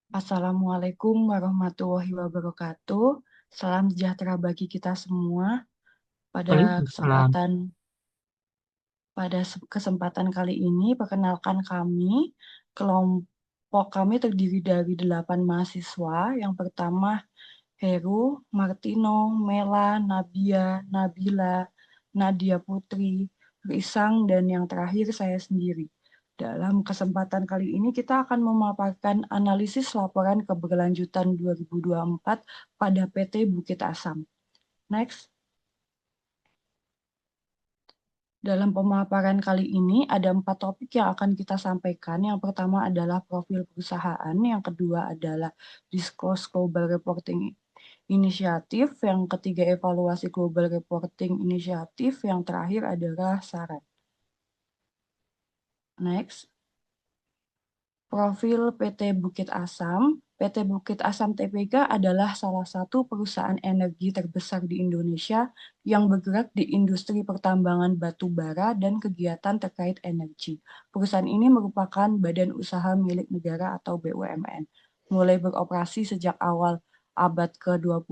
Assalamualaikum warahmatullahi wabarakatuh. Salam sejahtera bagi kita semua. Pada Waalaikumsalam. kesempatan kesempatan kali ini, perkenalkan kami, kelompok kami terdiri dari 8 mahasiswa. Yang pertama, Heru, Martino, Mela, Nabia, Nabila, Nadia Putri, Risang, dan yang terakhir saya sendiri. Dalam kesempatan kali ini kita akan memaparkan analisis laporan keberlanjutan 2024 pada PT Bukit Asam. Next. Dalam pemaparan kali ini ada 4 topik yang akan kita sampaikan. Yang pertama adalah profil perusahaan, yang kedua adalah disclose global reporting inisiatif, yang ketiga evaluasi global reporting inisiatif, yang terakhir adalah saran. Next. Profil PT Bukit Asam. PT Bukit Asam Tbk adalah salah satu perusahaan energi terbesar di Indonesia yang bergerak di industri pertambangan batu bara dan kegiatan terkait energi. Perusahaan ini merupakan badan usaha milik negara atau BUMN. Mulai beroperasi sejak awal abad ke-20,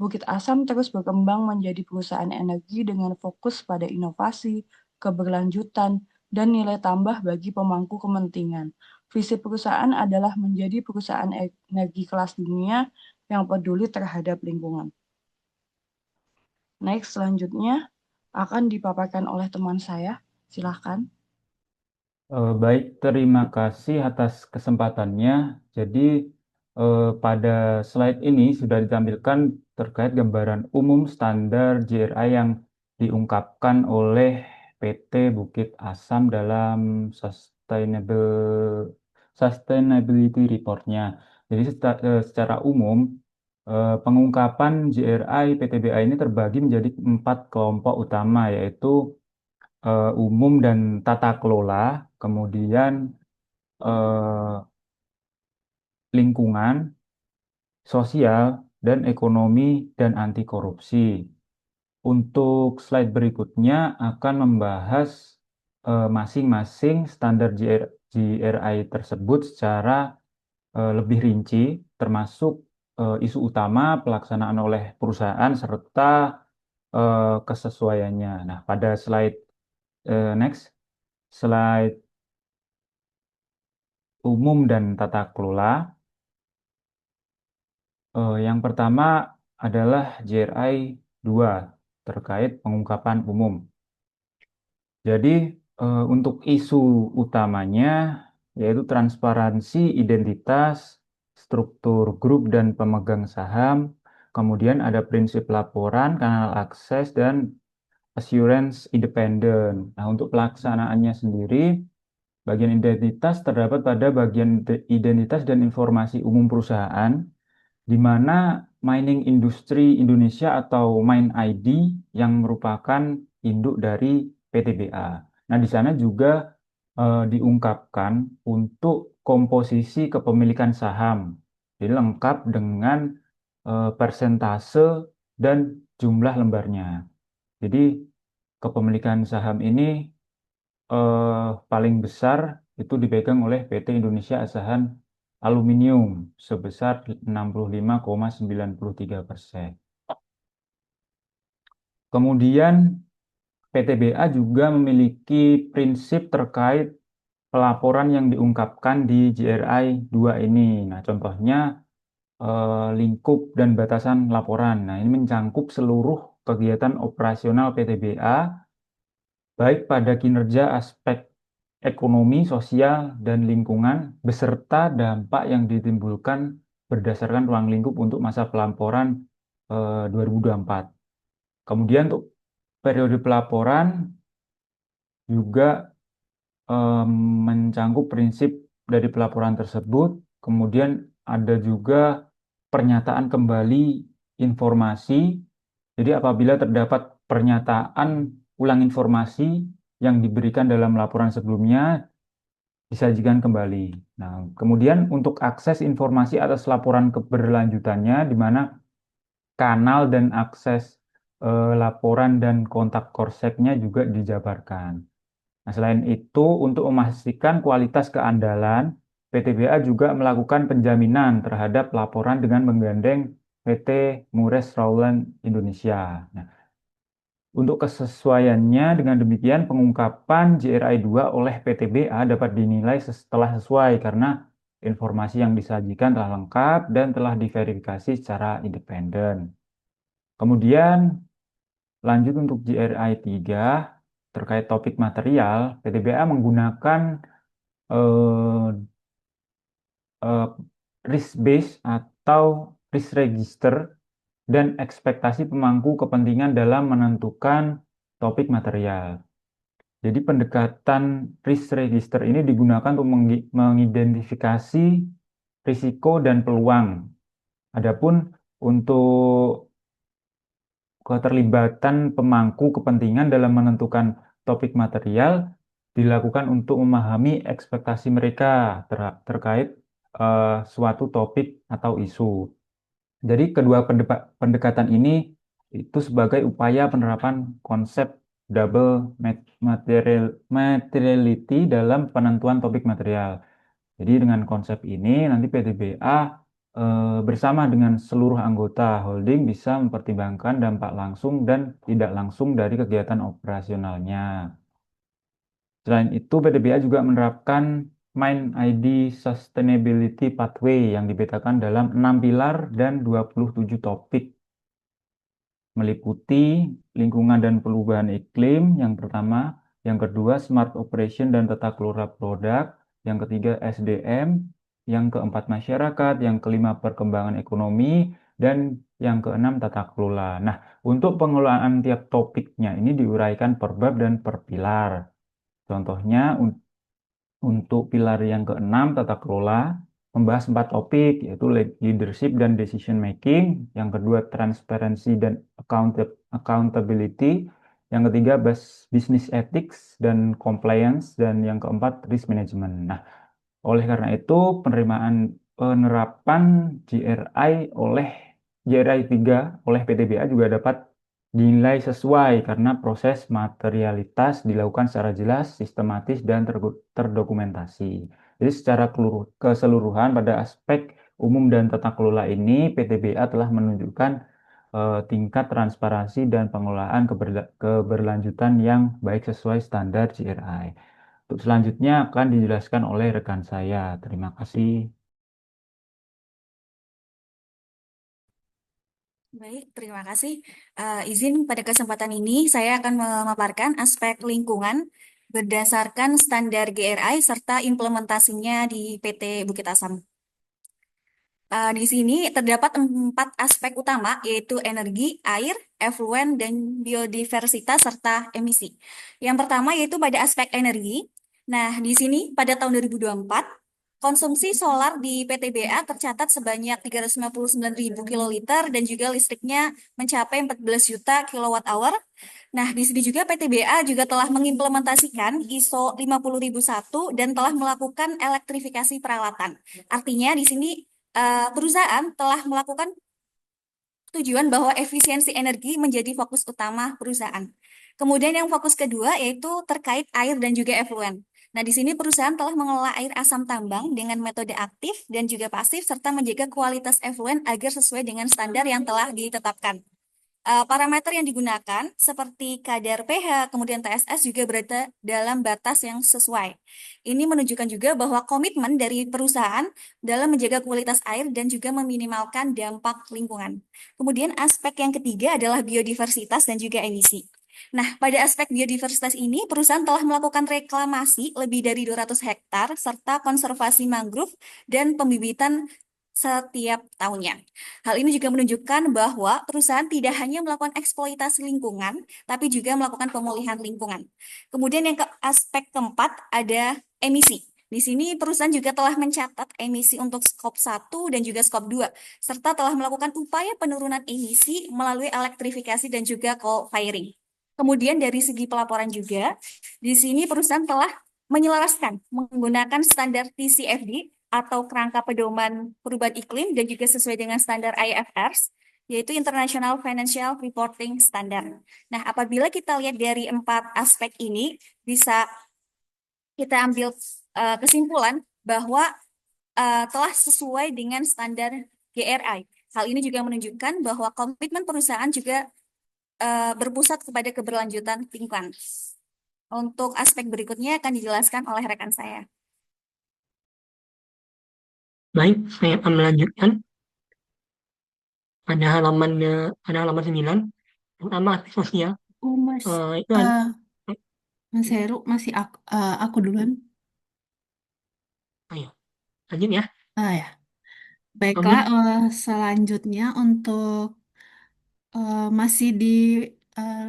Bukit Asam terus berkembang menjadi perusahaan energi dengan fokus pada inovasi, keberlanjutan, dan nilai tambah bagi pemangku kepentingan. Visi perusahaan adalah menjadi perusahaan energi kelas dunia yang peduli terhadap lingkungan. Next, selanjutnya akan dipaparkan oleh teman saya. Silahkan. Baik, terima kasih atas kesempatannya. Jadi, pada slide ini sudah ditampilkan terkait gambaran umum standar GRI yang diungkapkan oleh PT Bukit Asam dalam Sustainability Report-nya. Jadi, secara umum, pengungkapan GRI PTBA ini terbagi menjadi 4 kelompok utama, yaitu umum dan tata kelola, kemudian eh, lingkungan, sosial, dan ekonomi dan anti korupsi. Untuk slide berikutnya akan membahas masing-masing standar GRI tersebut secara lebih rinci, termasuk isu utama pelaksanaan oleh perusahaan serta kesesuaiannya. Nah, pada slide next, slide umum dan tata kelola. Yang pertama adalah JRI 2 terkait pengungkapan umum. Jadi untuk isu utamanya yaitu transparansi identitas, struktur grup dan pemegang saham, kemudian ada prinsip laporan, kanal akses, dan assurance independen. Nah, untuk pelaksanaannya sendiri, bagian identitas terdapat pada bagian identitas dan informasi umum perusahaan, di mana Mining Industri Indonesia atau Mine ID yang merupakan induk dari PTBA. Nah, di sana juga diungkapkan untuk komposisi kepemilikan saham. Jadi lengkap dengan persentase dan jumlah lembarnya. Jadi kepemilikan saham ini paling besar itu dipegang oleh PT Indonesia Asahan Aluminium sebesar 65,93%. Kemudian PTBA juga memiliki prinsip terkait pelaporan yang diungkapkan di GRI 2 ini. Nah, contohnya lingkup dan batasan laporan. Nah, ini mencangkup seluruh kegiatan operasional PTBA baik pada kinerja aspek ekonomi, sosial, dan lingkungan, beserta dampak yang ditimbulkan berdasarkan ruang lingkup untuk masa pelaporan 2024. Kemudian untuk periode pelaporan juga em, mencangkup prinsip dari pelaporan tersebut. Kemudian ada juga pernyataan kembali informasi. Jadi apabila terdapat pernyataan ulang informasi yang diberikan dalam laporan sebelumnya, disajikan kembali. Nah, kemudian untuk akses informasi atas laporan keberlanjutannya, di mana kanal dan akses laporan dan kontak korseknya juga dijabarkan. Nah, selain itu, untuk memastikan kualitas keandalan, PTBA juga melakukan penjaminan terhadap laporan dengan menggandeng PT Mures Rowland Indonesia. Nah, untuk kesesuaiannya, dengan demikian pengungkapan JRI 2 oleh PTBA dapat dinilai telah sesuai karena informasi yang disajikan telah lengkap dan telah diverifikasi secara independen. Kemudian lanjut untuk JRI 3 terkait topik material, PTBA menggunakan eh, eh, risk base atau risk register dan ekspektasi pemangku kepentingan dalam menentukan topik material. Jadi pendekatan risk register ini digunakan untuk mengidentifikasi risiko dan peluang. Adapun untuk keterlibatan pemangku kepentingan dalam menentukan topik material dilakukan untuk memahami ekspektasi mereka terkait suatu topik atau isu. Jadi kedua pendekatan ini itu sebagai upaya penerapan konsep double materiality dalam penentuan topik material. Jadi dengan konsep ini nanti PTBA bersama dengan seluruh anggota holding bisa mempertimbangkan dampak langsung dan tidak langsung dari kegiatan operasionalnya. Selain itu, PTBA juga menerapkan Mind ID Sustainability Pathway yang dipetakan dalam 6 pilar dan 27 topik, meliputi lingkungan dan perubahan iklim yang pertama, yang kedua smart operation dan tata kelola produk, yang ketiga SDM, yang keempat masyarakat, yang kelima perkembangan ekonomi, dan yang keenam tata kelola. Nah, untuk pengelolaan tiap topiknya ini diuraikan per bab dan per pilar. Contohnya, untuk pilar yang keenam, tata kelola, membahas 4 topik, yaitu leadership dan decision making. Yang kedua, transparency dan accountability. Yang ketiga, business ethics dan compliance. Dan yang keempat, risk management. Nah, oleh karena itu, penerapan GRI 3 oleh PTBA juga dapat dinilai sesuai karena proses materialitas dilakukan secara jelas, sistematis, dan terdokumentasi. Jadi secara keseluruhan pada aspek umum dan tata kelola ini, PTBA telah menunjukkan tingkat transparansi dan pengelolaan keberlanjutan yang baik sesuai standar GRI. Untuk selanjutnya akan dijelaskan oleh rekan saya. Terima kasih. Baik, terima kasih. Izin pada kesempatan ini saya akan memaparkan aspek lingkungan berdasarkan standar GRI serta implementasinya di PT Bukit Asam. Di sini terdapat 4 aspek utama, yaitu energi, air, efluen, dan biodiversitas serta emisi. Yang pertama yaitu pada aspek energi. Nah, di sini pada tahun 2024, konsumsi solar di PTBA tercatat sebanyak 359.000 kiloliter dan juga listriknya mencapai 14 juta kilowatt hour. Nah, di sini juga PTBA juga telah mengimplementasikan ISO 50001 dan telah melakukan elektrifikasi peralatan. Artinya di sini perusahaan telah melakukan tujuan bahwa efisiensi energi menjadi fokus utama perusahaan. Kemudian yang fokus kedua yaitu terkait air dan juga efluen. Nah, di sini perusahaan telah mengelola air asam tambang dengan metode aktif dan juga pasif serta menjaga kualitas efluen agar sesuai dengan standar yang telah ditetapkan. Parameter yang digunakan seperti kadar pH, kemudian TSS juga berada dalam batas yang sesuai. Ini menunjukkan juga bahwa komitmen dari perusahaan dalam menjaga kualitas air dan juga meminimalkan dampak lingkungan. Kemudian aspek yang ketiga adalah biodiversitas dan juga emisi. Nah, pada aspek biodiversitas ini, perusahaan telah melakukan reklamasi lebih dari 200 hektar serta konservasi mangrove dan pembibitan setiap tahunnya. Hal ini juga menunjukkan bahwa perusahaan tidak hanya melakukan eksploitasi lingkungan, tapi juga melakukan pemulihan lingkungan. Kemudian yang ke aspek keempat ada emisi. Di sini perusahaan juga telah mencatat emisi untuk skop 1 dan juga skop 2, serta telah melakukan upaya penurunan emisi melalui elektrifikasi dan juga co-firing. Kemudian dari segi pelaporan juga, di sini perusahaan telah menyelaraskan menggunakan standar TCFD atau kerangka pedoman perubahan iklim dan juga sesuai dengan standar IFRS, yaitu International Financial Reporting Standard. Nah, apabila kita lihat dari 4 aspek ini, bisa kita ambil kesimpulan bahwa telah sesuai dengan standar GRI. Hal ini juga menunjukkan bahwa komitmen perusahaan juga berpusat kepada keberlanjutan lingkungan. Untuk aspek berikutnya akan dijelaskan oleh rekan saya. Baik, saya akan melanjutkan pada halaman 9. Pertama, aspek sosial. Oh, Mas, Itu ada, Mas Heru masih aku duluan. ayo, lanjut ya. Ya. Baiklah, Lanjut. selanjutnya untuk masih di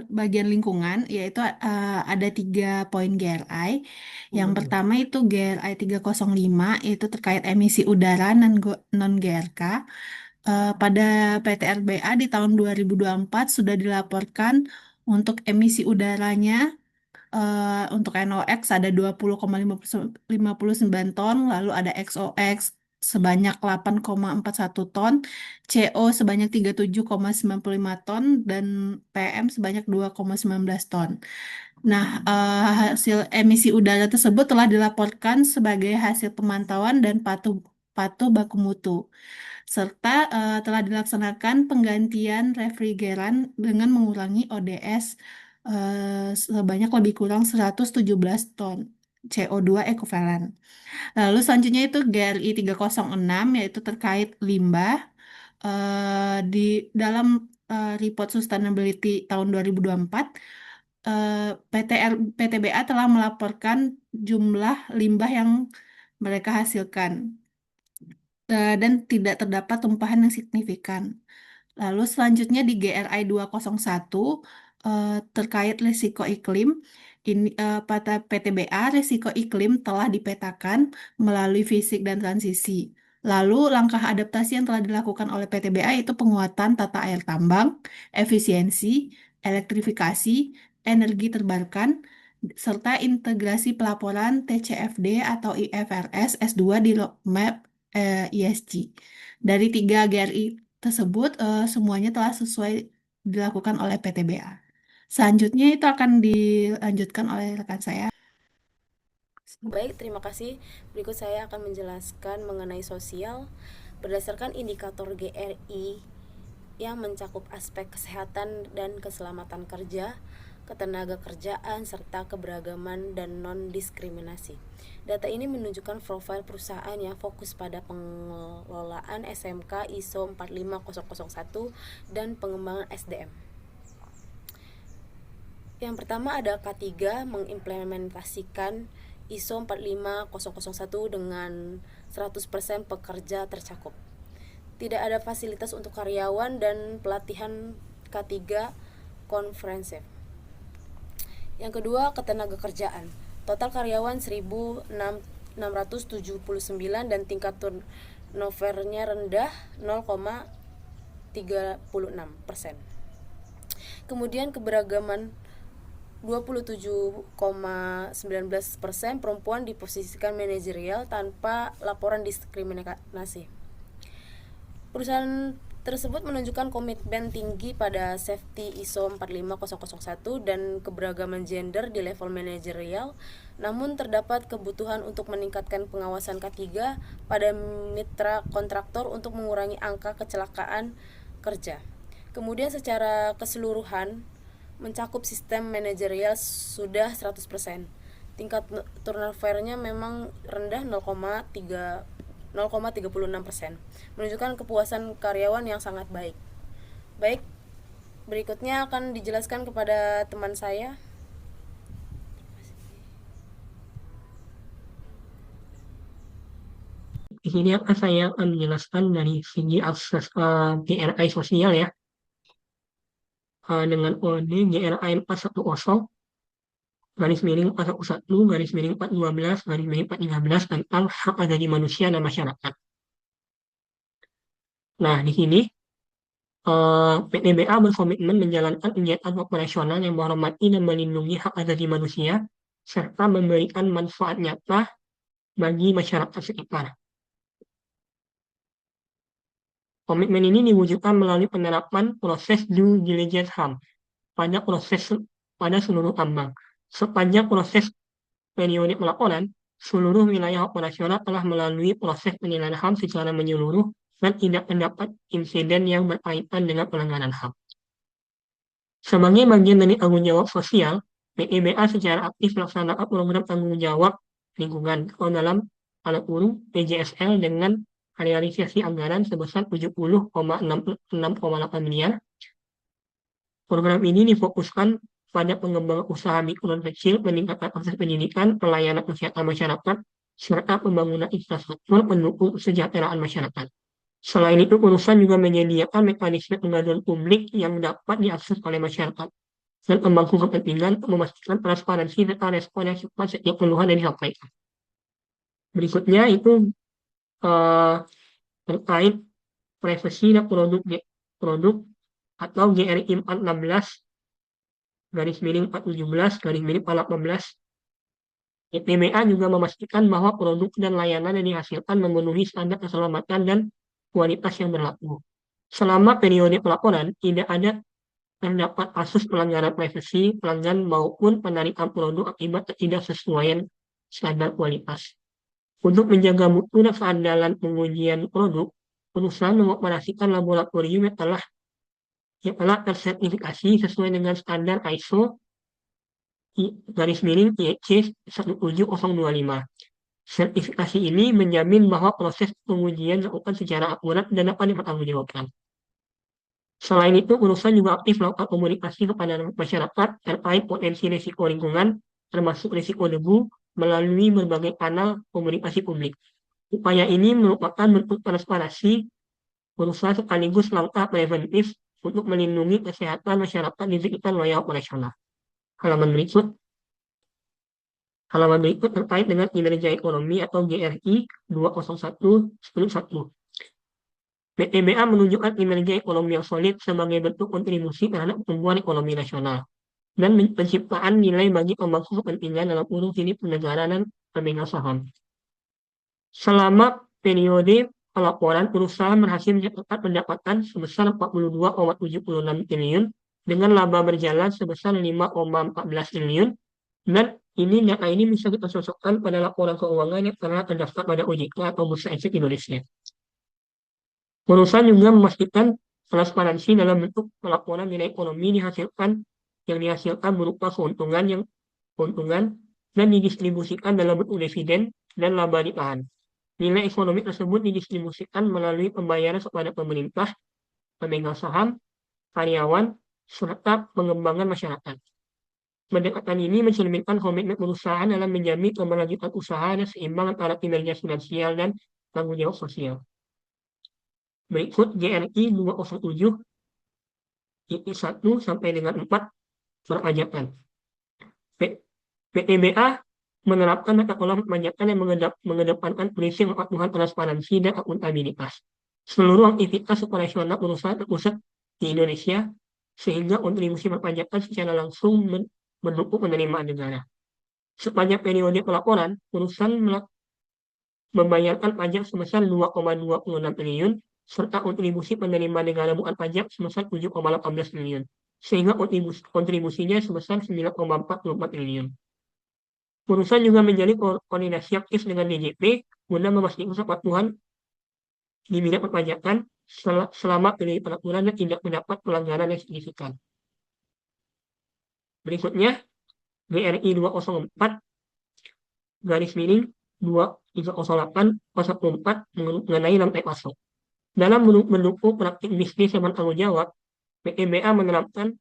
bagian lingkungan, yaitu ada 3 poin GRI. Yang pertama itu GRI 305, yaitu terkait emisi udara non-GRK. Pada PT RBA di tahun 2024 sudah dilaporkan untuk emisi udaranya untuk NOx ada 20,59 ton, lalu ada XOX sebanyak 8,41 ton, CO sebanyak 37,95 ton, dan PM sebanyak 2,19 ton. Nah, hasil emisi udara tersebut telah dilaporkan sebagai hasil pemantauan dan patuh patuh baku mutu, serta telah dilaksanakan penggantian refrigeran dengan mengurangi ODS sebanyak lebih kurang 117 ton CO2 ekuivalen. Lalu selanjutnya itu GRI 306, yaitu terkait limbah. Di dalam report sustainability tahun 2024, PTBA telah melaporkan jumlah limbah yang mereka hasilkan dan tidak terdapat tumpahan yang signifikan. Lalu selanjutnya di GRI 201 terkait risiko iklim. Ini pada PTBA risiko iklim telah dipetakan melalui fisik dan transisi. Lalu langkah adaptasi yang telah dilakukan oleh PTBA itu penguatan tata air tambang, efisiensi, elektrifikasi, energi terbarukan, serta integrasi pelaporan TCFD atau IFRS S2 di roadmap ESG. Dari 3 GRI tersebut semuanya telah sesuai dilakukan oleh PTBA. Selanjutnya itu akan dilanjutkan oleh rekan saya. Baik, terima kasih. Berikut saya akan menjelaskan mengenai sosial berdasarkan indikator GRI yang mencakup aspek kesehatan dan keselamatan kerja, ketenaga kerjaan, serta keberagaman dan non-diskriminasi. Data ini menunjukkan profil perusahaan yang fokus pada pengelolaan SMK ISO 45001 dan pengembangan SDM. Yang pertama ada K3, mengimplementasikan ISO 45001 dengan 100% pekerja tercakup. Tidak ada fasilitas untuk karyawan dan pelatihan K3 konferensif. Yang kedua, ketenaga kerjaan. Total karyawan 1.679 dan tingkat turnovernya rendah 0,36%. Kemudian keberagaman 27,19% perempuan diposisikan manajerial tanpa laporan diskriminasi. Perusahaan tersebut menunjukkan komitmen tinggi pada safety ISO 45001 dan keberagaman gender di level manajerial, namun terdapat kebutuhan untuk meningkatkan pengawasan K3 pada mitra kontraktor untuk mengurangi angka kecelakaan kerja. Kemudian secara keseluruhan mencakup sistem manajerial sudah 100%. Tingkat turnovernya memang rendah 0,36%, menunjukkan kepuasan karyawan yang sangat baik. Baik, berikutnya akan dijelaskan kepada teman saya. Di sini akan saya menjelaskan dari segi akses GRI sosial ya. Dengan kode GRI 410 garis miring 411 garis miring 412 garis miring 413 tentang hak asasi manusia dan masyarakat. Nah, di sini PTBA berkomitmen menjalankan kegiatan operasional yang menghormati dan melindungi hak asasi manusia serta memberikan manfaat nyata bagi masyarakat sekitar. Komitmen ini diwujudkan melalui penerapan proses due diligence HAM pada seluruh tambang. Sepanjang proses periode pelaporan, seluruh wilayah operasional telah melalui proses penilaian HAM secara menyeluruh dan tidak terdapat insiden yang berkaitan dengan pelanggaran HAM. Sebagai bagian dari tanggung jawab sosial, PIBA secara aktif melaksanakan program tanggung jawab lingkungan atau dalam PJSL dengan realisasi anggaran sebesar 70,6,8 miliar. Program ini difokuskan pada pengembangan usaha mikro dan kecil, meningkatkan akses pendidikan, pelayanan kesehatan masyarakat, serta pembangunan infrastruktur pendukung kesejahteraan masyarakat. Selain itu, perusahaan juga menyediakan mekanisme pengaduan publik yang dapat diakses oleh masyarakat dan pemangku kepentingan untuk memastikan transparansi serta respon yang cepat setiap keluhan yang disampaikan. Berikutnya itu terkait privasi dan produk atau GRI 416/417/18. PIBA juga memastikan bahwa produk dan layanan yang dihasilkan memenuhi standar keselamatan dan kualitas yang berlaku. Selama periode pelaporan, tidak ada terdapat kasus pelanggaran privasi pelanggan maupun penarikan produk akibat ketidaksesuaian standar kualitas. Untuk menjaga mutu dan keandalan pengujian produk, perusahaan mengoperasikan laboratorium yang telah tersertifikasi sesuai dengan standar ISO IEC 17025. Sertifikasi ini menjamin bahwa proses pengujian dilakukan secara akurat dan dapat dipertanggungjawabkan. Selain itu, perusahaan juga aktif melakukan komunikasi kepada masyarakat terkait potensi risiko lingkungan, termasuk risiko debu, melalui berbagai kanal komunikasi publik. Upaya ini merupakan bentuk transparansi perusahaan sekaligus langkah preventif untuk melindungi kesehatan masyarakat di sekitar wilayah operasional. Halaman berikut terkait dengan kinerja ekonomi atau GRI 201/10/1. PIBA menunjukkan kinerja ekonomi yang solid sebagai bentuk kontribusi terhadap pertumbuhan ekonomi nasional dan penciptaan nilai bagi pemangku kepentingan dalam sini negara dan pemegang saham. Selama periode pelaporan, perusahaan berhasil mencatatkan pendapatan sebesar 42,76 triliun dengan laba berjalan sebesar 5,14 triliun, dan data ini bisa kita cocokkan pada laporan keuangan yang telah terdaftar pada OJK atau Bursa Efek Indonesia. Perusahaan juga memastikan transparansi dalam bentuk pelaporan nilai ekonomi yang dihasilkan berupa keuntungan dan didistribusikan dalam bentuk dividen dan laba ditahan. Nilai ekonomi tersebut didistribusikan melalui pembayaran kepada pemerintah, pemegang saham, karyawan, serta pengembangan masyarakat. Pendekatan ini mencerminkan komitmen perusahaan dalam menjamin keberlanjutan usaha dan seimbang antara kinerja finansial dan tanggung jawab sosial. Berikut GRI 207 titik 1 sampai dengan 4 perpajakan. PIBA menerapkan tata kelola perpajakan yang mengedepankan prinsip kepatuhan, transparansi, dan akuntabilitas. Seluruh aktivitas operasional perusahaan terpusat di Indonesia, sehingga kontribusi perpajakan secara langsung mendukung penerimaan negara. Sepanjang periode pelaporan, perusahaan membayarkan pajak sebesar 2,26 triliun, serta kontribusi penerimaan negara bukan pajak sebesar 7,18 triliun, sehingga kontribusinya sebesar 9,44 triliun. Perusahaan juga menjalin koordinasi aktif dengan DJP guna memastikan kepatuhan di bidang perpajakan selama periode pelaporan dan tidak mendapat pelanggaran yang signifikan. Berikutnya, GRI 204/2308/14 mengenai rantai pasok. Dalam mendukung praktik bisnis yang bertanggung jawab, PIBA menerapkan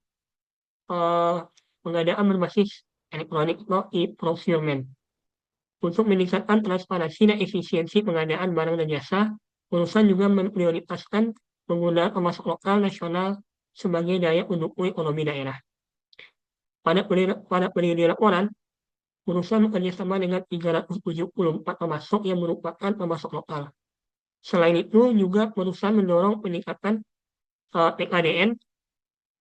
pengadaan berbasis elektronik atau e-procurement. Untuk meningkatkan transparansi dan efisiensi pengadaan barang dan jasa, perusahaan juga memprioritaskan penggunaan pemasok lokal nasional sebagai daya pendukung ekonomi daerah. Pada periode laporan, perusahaan bekerjasama dengan 374 pemasok yang merupakan pemasok lokal. Selain itu, juga perusahaan mendorong peningkatan TKDN,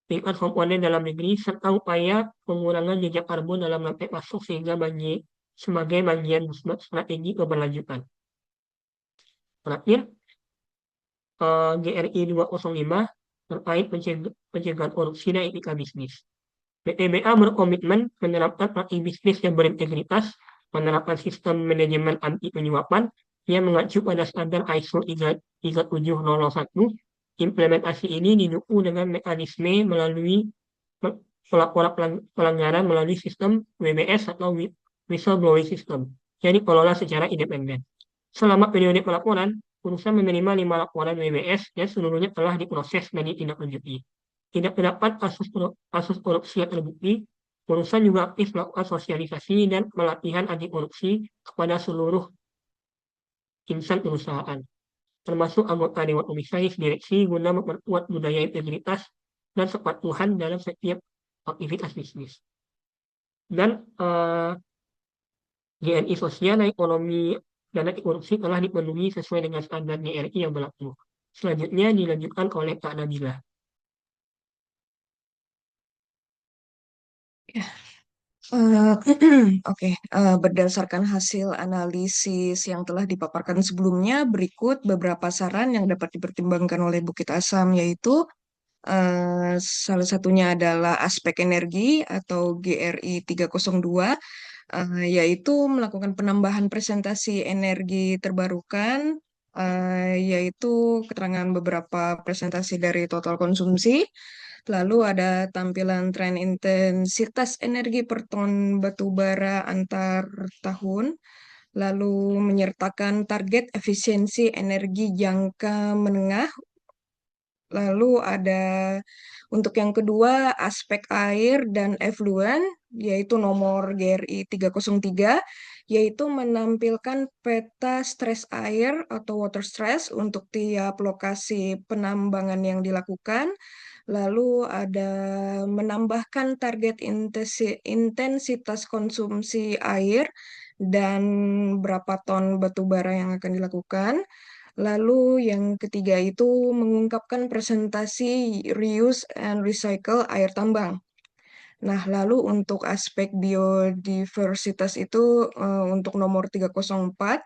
tingkat komponen dalam negeri, serta upaya pengurangan jejak karbon dalam rantai pasok sebagai bagian strategi keberlanjutan. Terakhir, GRI 205 terkait pencegahan korupsi dan etika bisnis. PIBA berkomitmen menerapkan praktik bisnis yang berintegritas, Penerapan sistem manajemen anti penyuapan yang mengacu pada standar ISO 37001. Implementasi ini didukung dengan mekanisme melalui pelaporan pelanggaran melalui sistem WBS atau whistleblowing system yang dikelola secara independen. Selama periode pelaporan, perusahaan menerima 5 laporan WBS dan seluruhnya telah diproses dan ditindaklanjuti. Tidak terdapat kasus korupsi yang terbukti, perusahaan juga aktif melakukan sosialisasi dan pelatihan anti korupsi kepada seluruh insan perusahaan, termasuk anggota Dewan Komisaris Direksi guna memperkuat budaya integritas dan kepatuhan dalam setiap aktivitas bisnis. Dan GRI sosial dan ekonomi dan anti korupsi telah dipenuhi sesuai dengan standar GRI yang berlaku. Selanjutnya dilanjutkan oleh Kak Nabila. Oke, berdasarkan hasil analisis yang telah dipaparkan sebelumnya, berikut beberapa saran yang dapat dipertimbangkan oleh Bukit Asam, yaitu salah satunya adalah aspek energi atau GRI 302, yaitu melakukan penambahan presentasi energi terbarukan, yaitu keterangan beberapa presentasi dari total konsumsi. Lalu ada tampilan tren intensitas energi per ton batu bara antar tahun. Lalu menyertakan target efisiensi energi jangka menengah. Lalu ada untuk yang kedua aspek air dan efluen, yaitu nomor GRI 303, yaitu menampilkan peta stres air atau water stress untuk tiap lokasi penambangan yang dilakukan. Lalu ada menambahkan target intensitas konsumsi air dan berapa ton batu bara yang akan dilakukan. Lalu yang ketiga itu mengungkapkan presentasi reuse and recycle air tambang. Nah, lalu untuk aspek biodiversitas itu untuk nomor 304,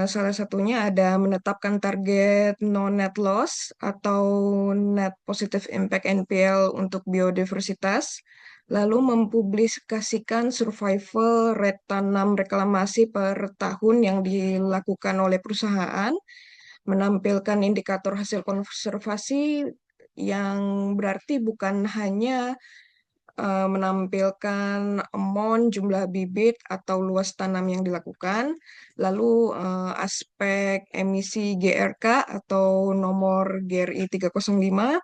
salah satunya ada menetapkan target no net loss atau net positive impact NPL untuk biodiversitas, lalu mempublikasikan survival rate tanam reklamasi per tahun yang dilakukan oleh perusahaan, menampilkan indikator hasil konservasi yang berarti bukan hanya menampilkan amount, jumlah bibit, atau luas tanam yang dilakukan. Lalu aspek emisi GRK atau nomor GRI 305,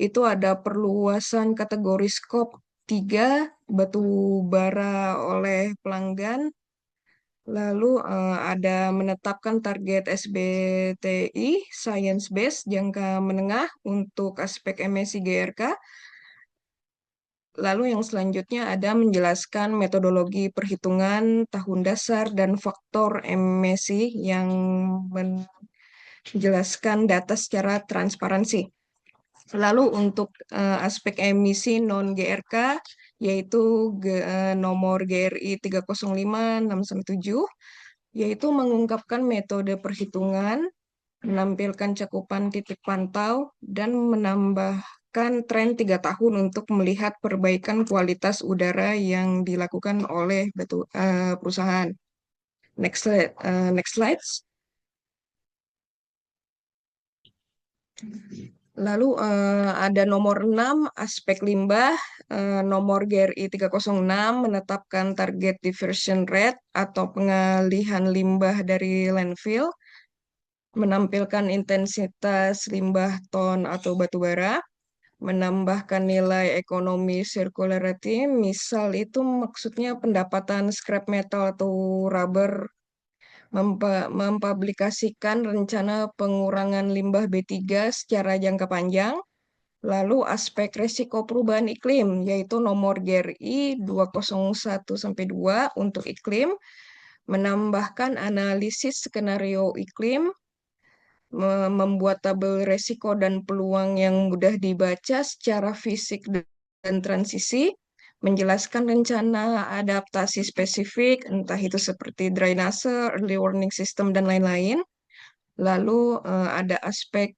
itu ada perluasan kategori skop 3 batu bara oleh pelanggan. Lalu ada menetapkan target SBTI, Science Based, jangka menengah untuk aspek emisi GRK. Lalu yang selanjutnya ada menjelaskan metodologi perhitungan tahun dasar dan faktor emisi yang menjelaskan data secara transparansi. Lalu untuk aspek emisi non-GRK, yaitu nomor GRI 305-6-7, yaitu mengungkapkan metode perhitungan, menampilkan cakupan titik pantau, dan menambahkan tren 3 tahun untuk melihat perbaikan kualitas udara yang dilakukan oleh perusahaan. Next slide. Lalu ada nomor 6, aspek limbah. Nomor GRI 306 menetapkan target diversion rate atau pengalihan limbah dari landfill, menampilkan intensitas limbah ton atau batu bara, menambahkan nilai ekonomi circularity, misal itu maksudnya pendapatan scrap metal atau rubber, mempublikasikan rencana pengurangan limbah B3 secara jangka panjang. Lalu aspek risiko perubahan iklim, yaitu nomor GRI 201-2 untuk iklim, menambahkan analisis skenario iklim, membuat tabel resiko dan peluang yang mudah dibaca secara fisik dan transisi, menjelaskan rencana adaptasi spesifik, entah itu seperti drainase, early warning system, dan lain-lain. Lalu ada aspek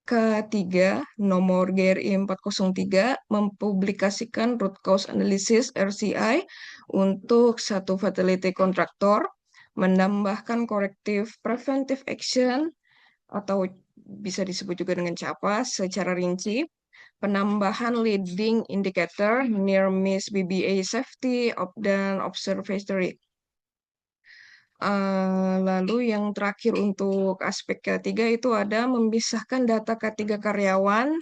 Ketiga, nomor GRI 403 mempublikasikan root cause analysis RCI untuk satu fatality kontraktor, menambahkan corrective preventive action atau bisa disebut juga dengan CAPA secara rinci, penambahan leading indicator, near miss BBA safety, dan observatory. Lalu yang terakhir untuk aspek ketiga itu ada memisahkan data ketiga karyawan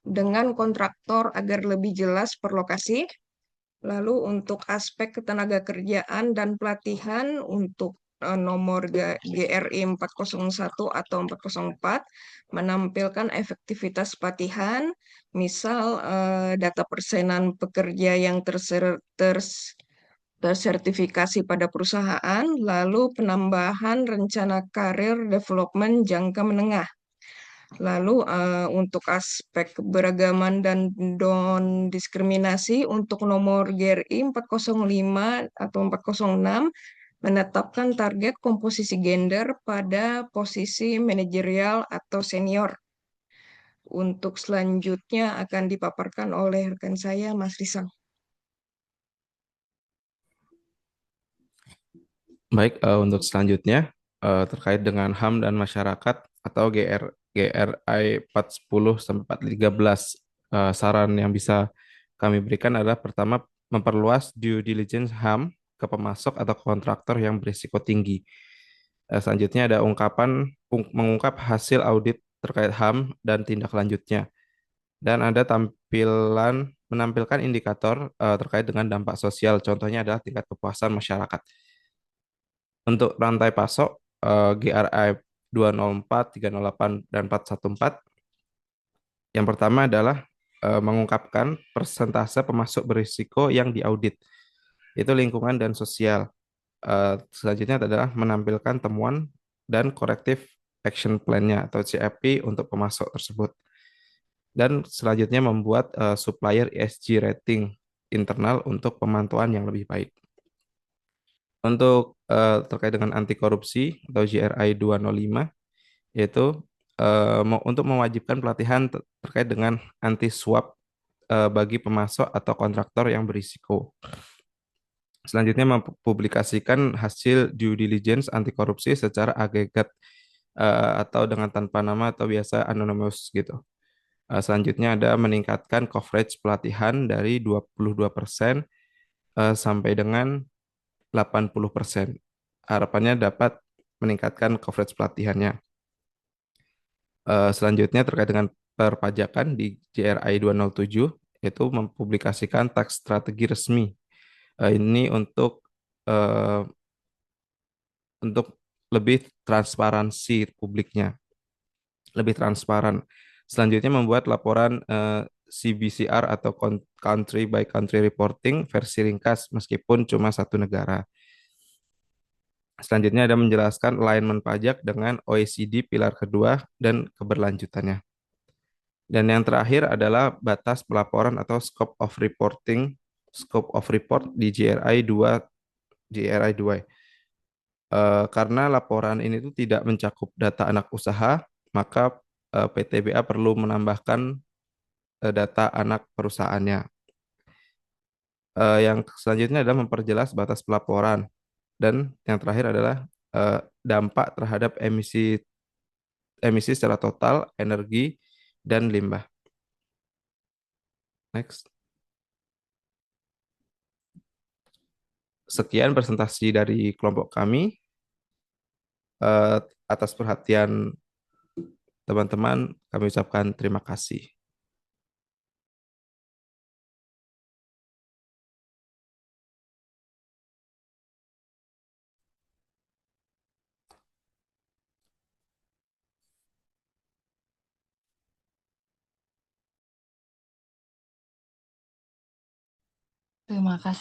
dengan kontraktor agar lebih jelas per lokasi. Lalu untuk aspek ketenaga kerjaan dan pelatihan untuk nomor GRI 401 atau 404 menampilkan efektivitas pelatihan, misal data persenan pekerja yang tersertifikasi pada perusahaan, lalu penambahan rencana karir development jangka menengah. Lalu untuk aspek keberagaman dan non-diskriminasi untuk nomor GRI 405 atau 406 menetapkan target komposisi gender pada posisi manajerial atau senior. Untuk selanjutnya akan dipaparkan oleh rekan saya, Mas Risang. Baik, untuk selanjutnya terkait dengan HAM dan masyarakat atau GRI 410 sampai 413, saran yang bisa kami berikan adalah pertama memperluas due diligence HAM ke pemasok atau kontraktor yang berisiko tinggi. Selanjutnya ada mengungkap hasil audit terkait HAM dan tindak lanjutnya. Dan ada menampilkan indikator terkait dengan dampak sosial, contohnya adalah tingkat kepuasan masyarakat. Untuk rantai pasok GRI 204, 308, dan 414, yang pertama adalah mengungkapkan persentase pemasok berisiko yang diaudit. Itu lingkungan dan sosial. Selanjutnya adalah menampilkan temuan dan corrective action plan-nya atau CAP untuk pemasok tersebut. Dan selanjutnya membuat supplier ESG rating internal untuk pemantauan yang lebih baik. Untuk terkait dengan anti korupsi atau GRI 205, yaitu untuk mewajibkan pelatihan terkait dengan anti suap bagi pemasok atau kontraktor yang berisiko. Selanjutnya mempublikasikan hasil due diligence anti korupsi secara agregat atau dengan tanpa nama atau biasa anonymous gitu. Selanjutnya ada meningkatkan coverage pelatihan dari 22% sampai dengan 80%. Harapannya dapat meningkatkan coverage pelatihannya. Selanjutnya terkait dengan perpajakan di GRI 207, yaitu mempublikasikan tax strategi resmi. Ini uh, untuk lebih transparansi publiknya, lebih transparan. Selanjutnya membuat laporan CBCR atau country by country reporting versi ringkas meskipun cuma satu negara. Selanjutnya ada menjelaskan alignment pajak dengan OECD pilar kedua dan keberlanjutannya. Dan yang terakhir adalah batas pelaporan atau scope of report di GRI 2. Karena laporan ini tuh tidak mencakup data anak usaha, maka PTBA perlu menambahkan data anak perusahaannya. Yang selanjutnya adalah memperjelas batas pelaporan. Dan yang terakhir adalah dampak terhadap emisi secara total, energi, dan limbah. Next. Sekian presentasi dari kelompok kami. Atas perhatian teman-teman, kami ucapkan terima kasih. Terima kasih.